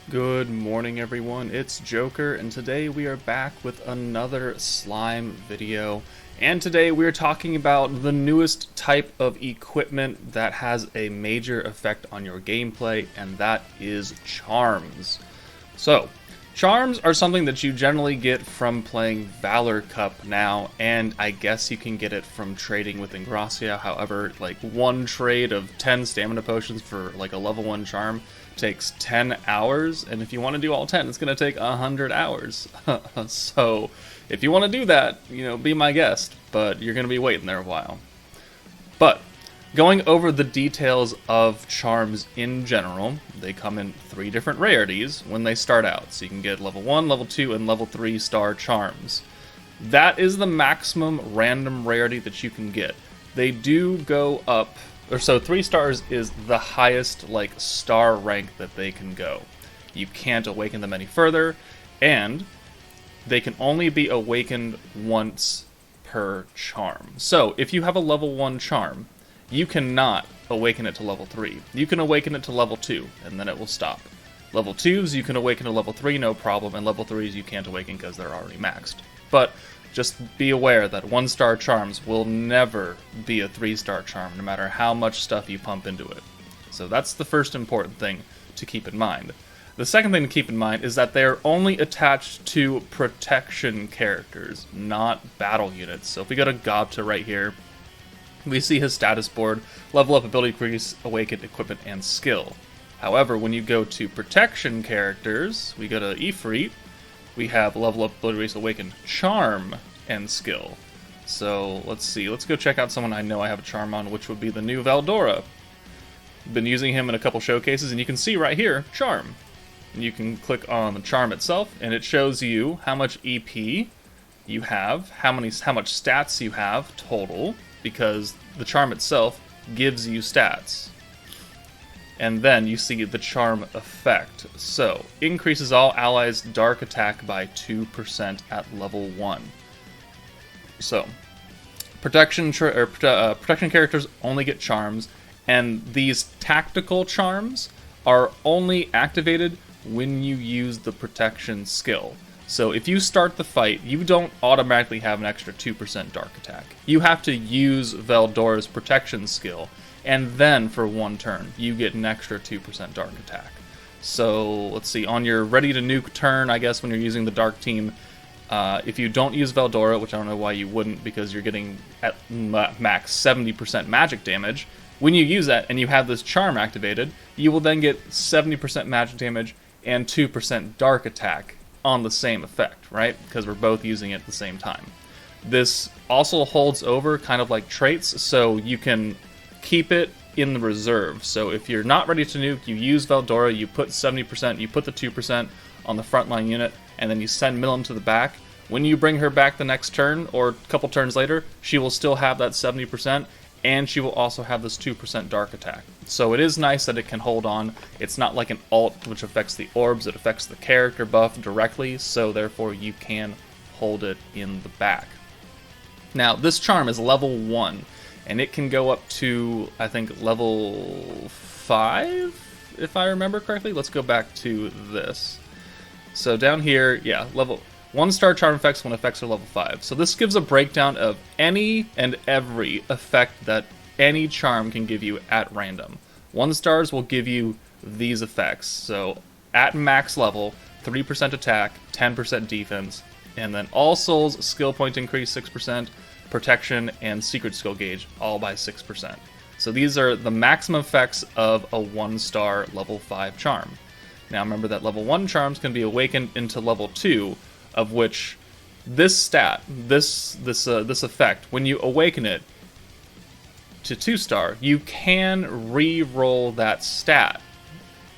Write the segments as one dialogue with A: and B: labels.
A: Good morning everyone, it's Joker, and today we are back with another slime video. And today we are talking about the newest type of equipment that has a major effect on your gameplay, and that is charms. So, charms are something that you generally get from playing Valor Cup now, and I guess you can get it from trading with Ingracia. However, like one trade of 10 stamina potions for like a level 1 charm takes 10 hours, and if you want to do all 10, it's going to take 100 hours. So, if you want to do that, be my guest, but you're going to be waiting there a while. But, going over the details of charms in general, they come in 3 different rarities when they start out. So you can get level 1, level 2, and level 3 star charms. That is the maximum random rarity that you can get. They do go up, so 3 stars is the highest star rank that they can go. You can't awaken them any further, and they can only be awakened once per charm. So if you have a level 1 charm, you cannot awaken it to level 3. You can awaken it to level 2, and then it will stop. Level 2s, you can awaken to level 3, no problem, and level 3s you can't awaken because they're already maxed. But just be aware that 1-star charms will never be a 3-star charm, no matter how much stuff you pump into it. So that's the first important thing to keep in mind. The second thing to keep in mind is that they're only attached to protection characters, not battle units. So if we go to Gobta right here, we see his status board: level up, ability increase, awakened, equipment, and skill. However, when you go to protection characters, we go to Ifrit, we have level up, ability increase, awakened, charm, and skill. So let's see, let's go check out someone I know I have a charm on, which would be the new Veldora. Been using him in a couple showcases, and you can see right here, charm. And you can click on the charm itself, and it shows you how much EP you have, how much stats you have total, because the charm itself gives you stats. And then you see the charm effect. So, increases all allies' dark attack by 2% at level 1. So, protection characters only get charms, and these tactical charms are only activated when you use the protection skill. So if you start the fight, you don't automatically have an extra 2% dark attack. You have to use Veldora's protection skill, and then for one turn, you get an extra 2% dark attack. So let's see, on your ready to nuke turn, I guess when you're using the dark team, if you don't use Veldora, which I don't know why you wouldn't, because you're getting at max 70% magic damage, when you use that and you have this charm activated, you will then get 70% magic damage and 2% dark attack on the same effect, right? Because we're both using it at the same time. This also holds over kind of like traits, so you can keep it in the reserve. So if you're not ready to nuke, you use Veldora, you put 70%, you put the 2% on the frontline unit, and then you send Milim to the back. When you bring her back the next turn, or a couple turns later, she will still have that 70%, and she will also have this 2% dark attack. So it is nice that it can hold on. It's not like an alt which affects the orbs, it affects the character buff directly, so therefore you can hold it in the back. Now, this charm is level 1, and it can go up to, I think, level 5, if I remember correctly. Let's go back to this. So down here, yeah, level 1-star charm effects when effects are level 5. So this gives a breakdown of any and every effect that any charm can give you at random. 1-stars will give you these effects. So at max level, 3% attack, 10% defense, and then all souls, skill point increase 6%, protection, and secret skill gauge, all by 6%. So these are the maximum effects of a 1-star level 5 charm. Now remember that level 1 charms can be awakened into level 2, of which this stat, this effect, when you awaken it to 2-star, you can re-roll that stat,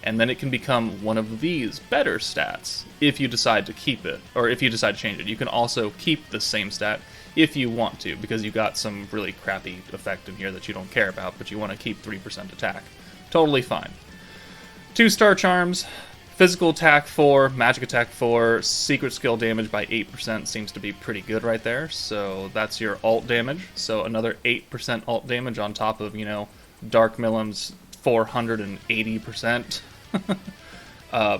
A: and then it can become one of these better stats if you decide to keep it, or if you decide to change it. You can also keep the same stat if you want to, because you got some really crappy effect in here that you don't care about, but you want to keep 3% attack. Totally fine. 2-star charms, physical attack 4, magic attack 4, secret skill damage by 8% seems to be pretty good right there. So that's your alt damage. So another 8% alt damage on top of, Dark Milim's 480%.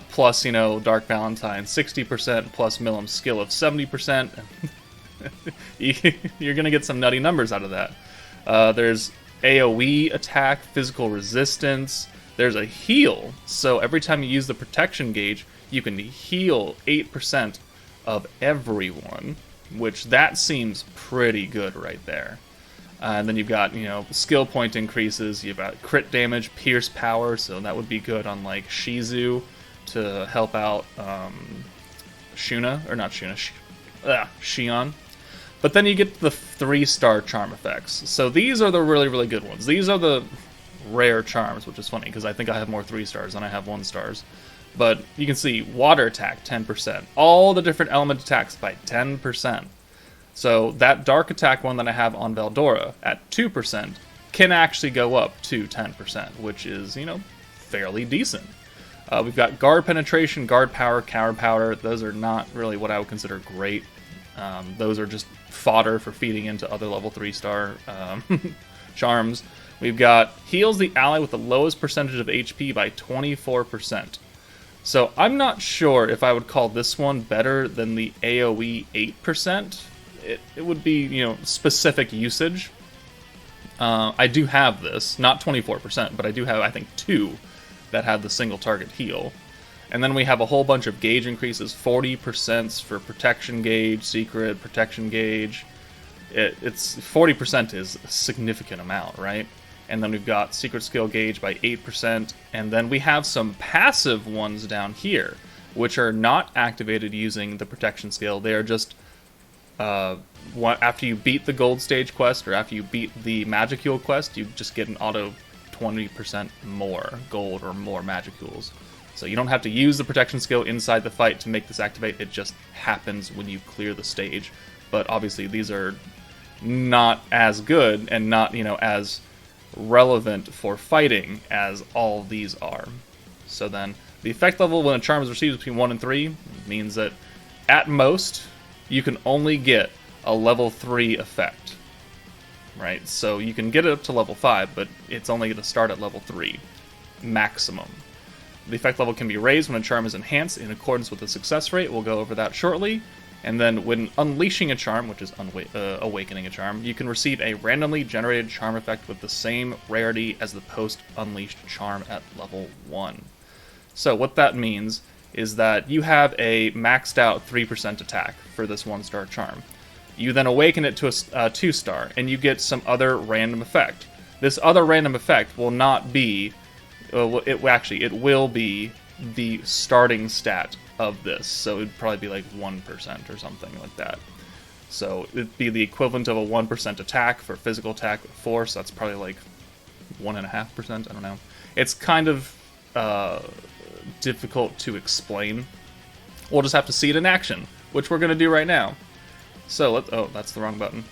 A: plus, you know, Dark Valentine 60%, plus Millim's skill of 70%. You're going to get some nutty numbers out of that. There's AoE attack, physical resistance. There's a heal, so every time you use the protection gauge, you can heal 8% of everyone, which that seems pretty good right there. And then you've got, you know, skill point increases. You've got crit damage, pierce power, so that would be good on like Shizu to help out Shuna, or not Shuna, Shion. But then you get the 3-star charm effects. So these are the really, really good ones. These are the rare charms, which is funny because I think I have more 3-stars than I have 1-stars. But you can see water attack 10%, all the different element attacks by 10%. So that dark attack one that I have on Veldora at 2% can actually go up to 10%, which is, you know, fairly decent. We've got guard penetration, guard power, counter power. Those are not really what I would consider great. Those are just fodder for feeding into other level 3-star charms. We've got heals the ally with the lowest percentage of HP by 24%. So I'm not sure if I would call this one better than the AoE 8%. It would be, you know, specific usage. I do have this, not 24%, but I do have, I think, 2 that have the single target heal. And then we have a whole bunch of gauge increases, 40% for protection gauge, secret, protection gauge. It's 40% is a significant amount, right? And then we've got secret skill gauge by 8%, and then we have some passive ones down here, which are not activated using the protection skill. They are just after you beat the gold stage quest, or after you beat the Magicule quest, you just get an auto 20% more gold or more Magicules. So you don't have to use the protection skill inside the fight to make this activate, it just happens when you clear the stage. But obviously these are not as good and not, you know, as relevant for fighting as all these are. So then the effect level when a charm is received between 1 and 3 means that at most you can only get a level 3 effect, right? So you can get it up to level 5, but it's only going to start at level 3 maximum. The effect level can be raised when a charm is enhanced in accordance with the success rate. We'll go over that shortly. And then when unleashing a charm, which is awakening a charm, you can receive a randomly generated charm effect with the same rarity as the post-unleashed charm at level 1. So what that means is that you have a maxed out 3% attack for this 1-star charm. You then awaken it to a 2-star, and you get some other random effect. This other random effect will not be... it will be the starting stat of this, so it'd probably be like 1% or something like that. So it'd be the equivalent of a 1% attack for physical attack with force. That's probably like 1.5%, I don't know. It's kind of difficult to explain. We'll just have to see it in action, which we're going to do right now. So let's... oh, that's the wrong button.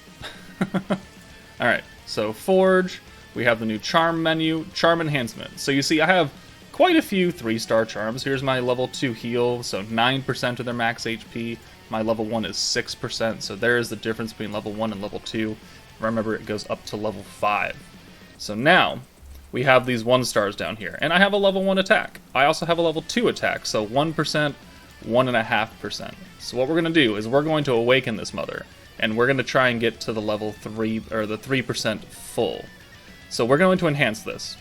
A: Alright, so Forge, we have the new Charm menu, Charm Enhancement. So you see I have quite a few 3-star charms. Here's my level 2 heal, so 9% of their max HP. My level 1 is 6%, so there is the difference between level 1 and level 2. Remember, it goes up to level 5. So now, we have these 1-stars down here, and I have a level 1 attack. I also have a level 2 attack, so 1%, 1.5%. So what we're going to do is we're going to awaken this mother, and we're going to try and get to the level 3, or the 3% full. So we're going to enhance this.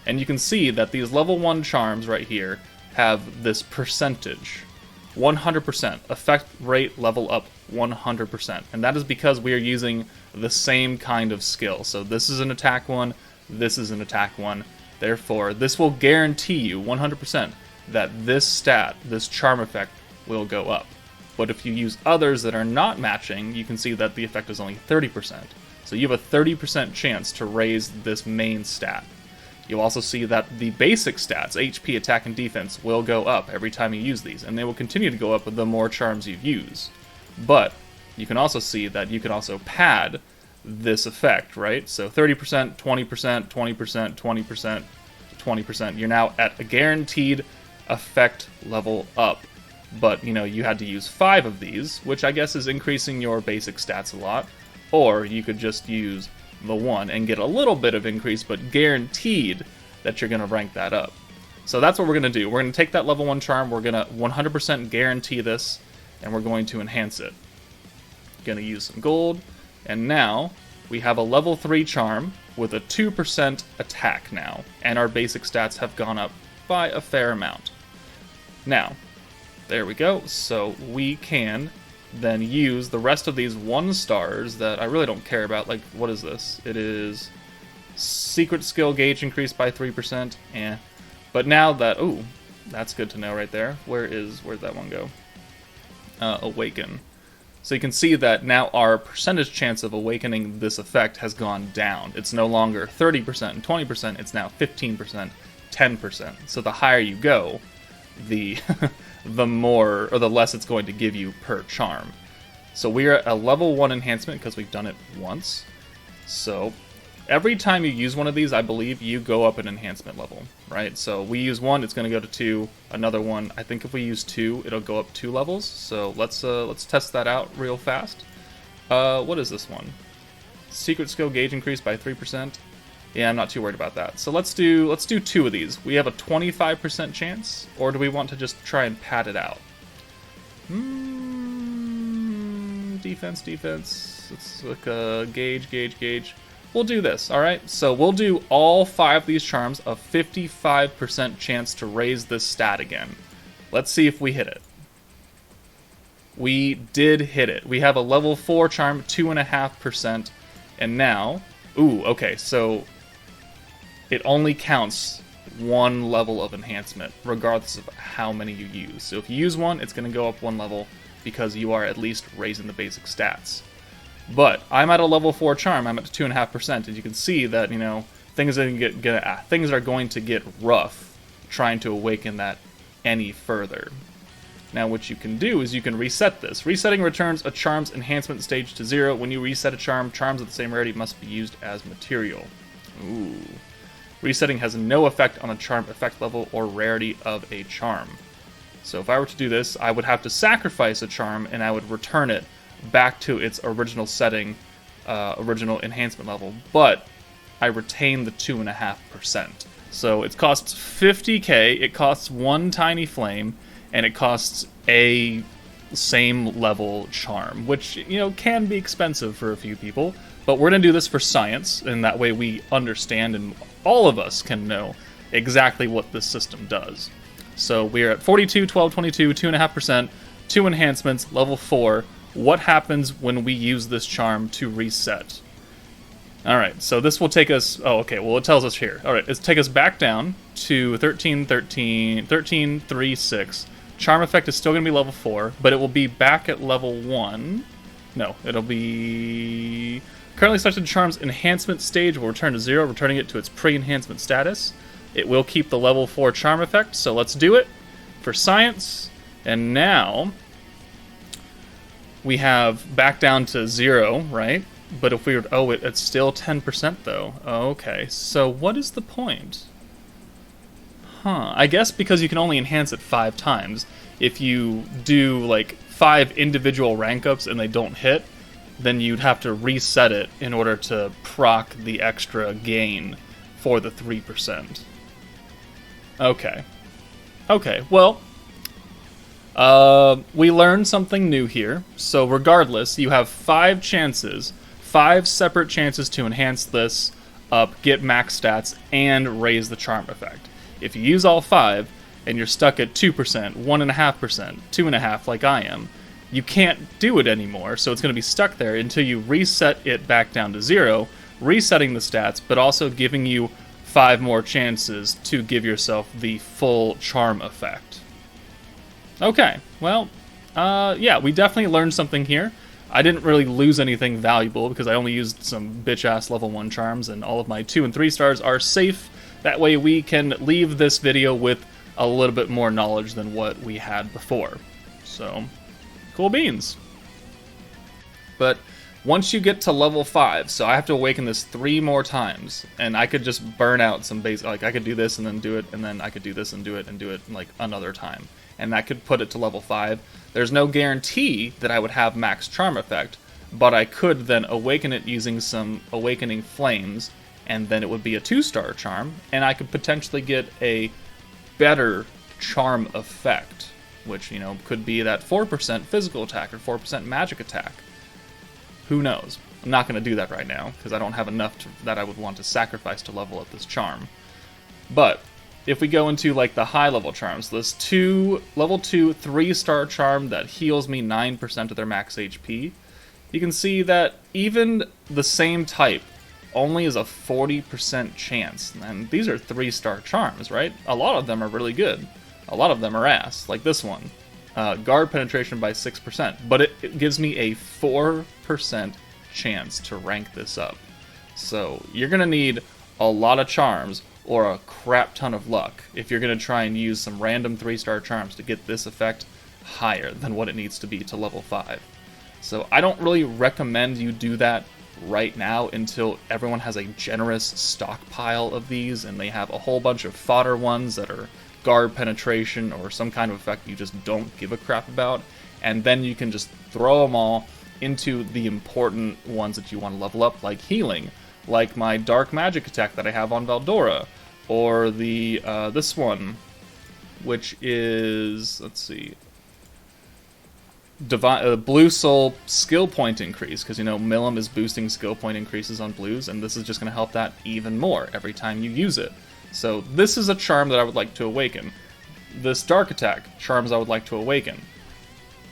A: And you can see that these level 1 charms right here have this percentage. 100%. Effect rate level up 100%. And that is because we are using the same kind of skill. So this is an attack one, this is an attack one. Therefore, this will guarantee you 100% that this stat, this charm effect, will go up. But if you use others that are not matching, you can see that the effect is only 30%. So you have a 30% chance to raise this main stat. You'll also see that the basic stats, HP, attack, and defense, will go up every time you use these, and they will continue to go up with the more charms you use. But you can also see that you can also pad this effect, right? So 30%, 20%, 20%, 20%, 20%. You're now at a guaranteed effect level up. But, you know, you had to use 5 of these, which I guess is increasing your basic stats a lot. Or you could just use the 1 and get a little bit of increase, but guaranteed that you're going to rank that up. So that's what we're going to do. We're going to take that level 1 charm, we're going to 100% guarantee this, and we're going to enhance it. Going to use some gold, and now we have a level 3 charm with a 2% attack now, and our basic stats have gone up by a fair amount. Now, there we go. So we can then use the rest of these 1 stars that I really don't care about. Like, what is this? It is secret skill gauge increased by 3%. But now that, ooh, that's good to know right there. Where'd that one go? Awaken. So you can see that now our percentage chance of awakening this effect has gone down. It's no longer 30% and 20%, it's now 15%, 10%. So the higher you go, the the more or the less it's going to give you per charm. So we're at a level 1 enhancement because we've done it once. So every time you use one of these, I believe you go up an enhancement level, right? So we use 1, it's going to go to 2. Another one, I think if we use 2, it'll go up 2 levels. So let's test that out real fast. What is this one? Secret skill gauge increased by 3%. Yeah, I'm not too worried about that. So let's do 2 of these. We have a 25% chance, or do we want to just try and pad it out? Defense. It's like a gauge. We'll do this, alright? So we'll do all 5 of these charms, a 55% chance to raise this stat again. Let's see if we hit it. We did hit it. We have a level 4 charm, 2.5%, and now... Ooh, okay, so it only counts 1 level of enhancement, regardless of how many you use. So if you use 1, it's going to go up 1 level, because you are at least raising the basic stats. But I'm at a level 4 charm, I'm at 2.5%, and you can see that, you know, things are going to get rough trying to awaken that any further. Now what you can do is you can reset this. Resetting returns a charm's enhancement stage to 0. When you reset a charm, charms of the same rarity must be used as material. Ooh. Resetting has no effect on a charm effect level or rarity of a charm. So if I were to do this, I would have to sacrifice a charm and I would return it back to its original setting, original enhancement level, but I retain the 2.5%. So it costs 50k, it costs 1 tiny flame, and it costs a same level charm, which, you know, can be expensive for a few people, but we're going to do this for science, and that way we understand and all of us can know exactly what this system does. So we're at 42, 12, 22, 2.5%, 2 enhancements, level 4. What happens when we use this charm to reset? Alright, so this will take us... Oh, okay, well it tells us here. Alright, it's take us back down to 13, 3, 6. Charm effect is still going to be level 4, but it will be back at level 1. No, it'll be... Currently selected charm's enhancement stage will return to 0, returning it to its pre-enhancement status. It will keep the level 4 charm effect, so let's do it for science. And now we have back down to 0, right? But if we were... Oh, it's still 10% though. Okay, so what is the point? I guess because you can only enhance it 5 times. If you do like 5 individual rank ups and they don't hit, then you'd have to reset it in order to proc the extra gain for the 3%. Okay. Okay, well, we learned something new here. So regardless, you have 5 chances, 5 separate chances to enhance this up, get max stats, and raise the charm effect. If you use all 5, and you're stuck at 2%, 1.5%, 2.5% like I am, you can't do it anymore, so it's going to be stuck there until you reset it back down to 0, resetting the stats, but also giving you 5 more chances to give yourself the full charm effect. Okay, well, yeah, we definitely learned something here. I didn't really lose anything valuable because I only used some bitch-ass level 1 charms, and all of my 2 and 3 stars are safe. That way we can leave this video with a little bit more knowledge than what we had before. So, cool beans. But once you get to level 5, so I have to awaken this 3 more times, and I could just burn out some base, like I could do this and then do it, and then I could do this and do it like another time. And that could put it to level 5. There's no guarantee that I would have max charm effect, but I could then awaken it using some awakening flames, and then it would be a 2-star charm, and I could potentially get a better charm effect, which, you know, could be that 4% physical attack or 4% magic attack. Who knows? I'm not going to do that right now, because I don't have enough that I would want to sacrifice to level up this charm. But if we go into like the high level charms, this level 2 3-star charm that heals me 9% of their max HP, you can see that even the same type only is a 40% chance. And these are 3-star charms, right? A lot of them are really good. A lot of them are ass, like this one. Guard penetration by 6%, but it gives me a 4% chance to rank this up. So you're going to need a lot of charms or a crap ton of luck if you're going to try and use some random 3-star charms to get this effect higher than what it needs to be to level 5. So I don't really recommend you do that right now until everyone has a generous stockpile of these and they have a whole bunch of fodder ones that are guard penetration or some kind of effect you just don't give a crap about, and then you can just throw them all into the important ones that you want to level up, like healing, like my dark magic attack that I have on Veldora, or the this one, which is, let's see, Blue Soul skill point increase, because, you know, Milim is boosting skill point increases on blues, and this is just going to help that even more every time you use it. So this is a charm that I would like to awaken. This dark attack charms I would like to awaken.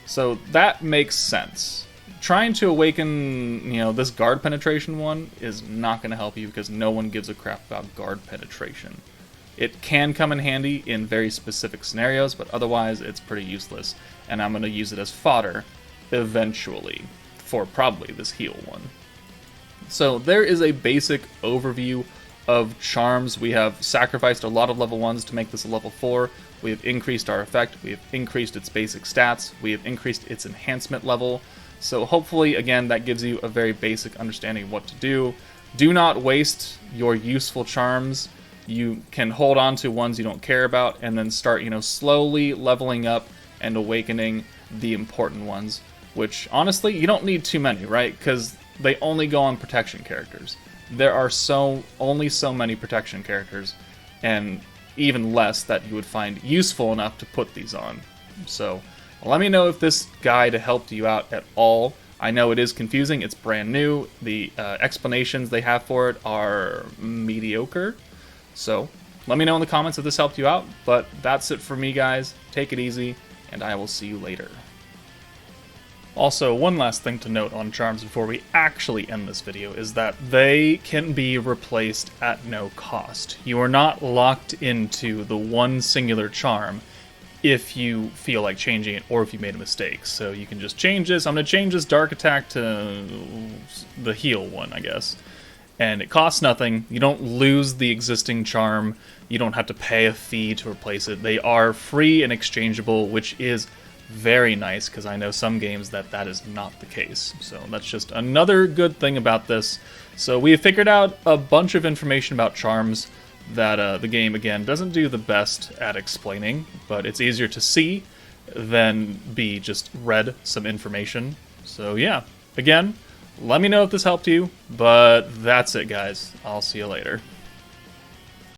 A: So that makes sense. Trying to awaken, you know, this guard penetration one is not going to help you because no one gives a crap about guard penetration. It can come in handy in very specific scenarios, but otherwise it's pretty useless. And I'm going to use it as fodder eventually for probably this heal one. So there is a basic overview of charms. We have sacrificed a lot of level 1s to make this a level 4. We have increased our effect. We have increased its basic stats. We have increased its enhancement level. So hopefully, again, that gives you a very basic understanding of what to do. Do not waste your useful charms. You can hold on to ones you don't care about and then start, you know, slowly leveling up and awakening the important ones, which, honestly, you don't need too many, right? Because they only go on protection characters. There are only so many protection characters, and even less that you would find useful enough to put these on. So let me know if this guide helped you out at all. I know it is confusing, it's brand new, the explanations they have for it are mediocre, so let me know in the comments if this helped you out, but that's it for me, guys. Take it easy, and I will see you later. Also, one last thing to note on charms before we actually end this video is that they can be replaced at no cost. You are not locked into the one singular charm if you feel like changing it or if you made a mistake. So you can just change this. I'm going to change this dark attack to the heal one, I guess. And it costs nothing. You don't lose the existing charm. You don't have to pay a fee to replace it. They are free and exchangeable, which is very nice, because I know some games that is not the case. So that's just another good thing about this. So we have figured out a bunch of information about charms that the game, again, doesn't do the best at explaining, but it's easier to see than be just read some information. So yeah, again, let me know if this helped you, but that's it, guys. I'll see you later.